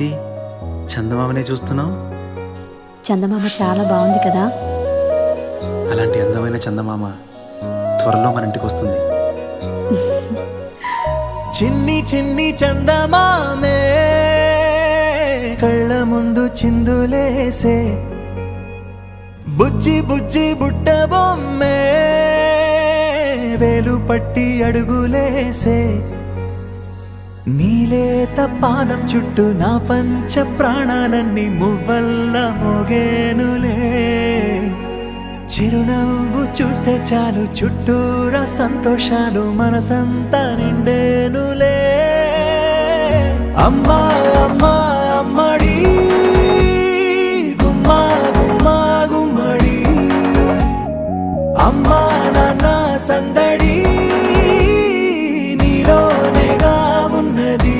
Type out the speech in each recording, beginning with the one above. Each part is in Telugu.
ఏంటి చందమామనే చూస్తున్నావు? చందమామ చాలా బాగుంది కదా. అలాంటి అందమైన చందమామ త్వరలో మన ఇంటికి వస్తుంది. చిన్ని చిన్ని చందమామే కళ్ళ ముందు చిందులేసే, బుజ్జి బుజ్జి బుట్ట బొమ్మే వేలు పట్టి అడుగులేసే, నీలేత పానం చుట్టూ నా పంచ ప్రాణాలన్నీ మువ్వల్ల మోగేనులే, చిరునవ్వు చూస్తే చాలు చుట్టూరా సంతోషాలు మనసంతా నిండేనులే. అమ్మా అమ్మా అమ్మడి గుమ్మా గుమ్మా గుమ్మడి, అమ్మా నాన్న సందడి నీలోనేగా ఉన్నది.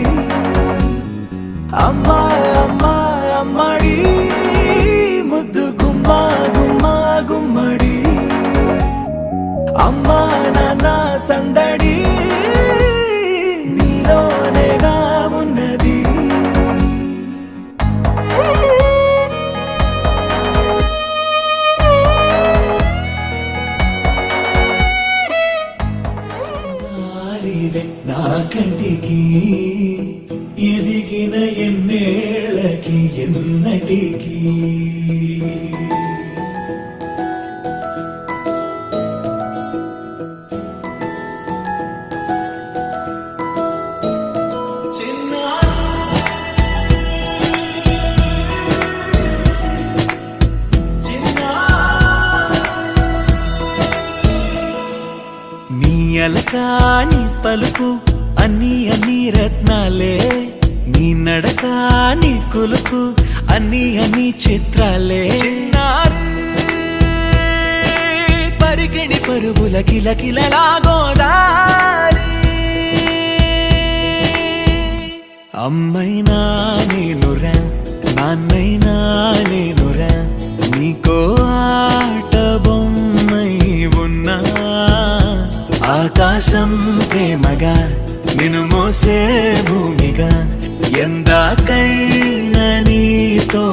అమ్మా అమ్మా అమ్మడి ముద్దు గుమ్మా గుమ్మా గుమ్మడి, అమ్మా నాన్న సందడి నీలోనేగా ఉన్నది. నా కంటికి ఎదిగిన ఎన్నేళ్ళకి ఎన్నటికి నీ అలకాని పలుకు అన్ని అన్ని రత్నాలే, నీ నడకాని కులుకు అన్ని అన్ని చిత్రాలే, పరికిణి పరుగుల కిలకిలలా గోదారి, అమ్మైనా నేనురా నాన్నైనా నేనురా, నీకో ఆట బొమ్మై ఉన్నా, ఆకాశం ప్రేమగా నిన్ను మోసే భూమిగా ఎందాకైనా నీతో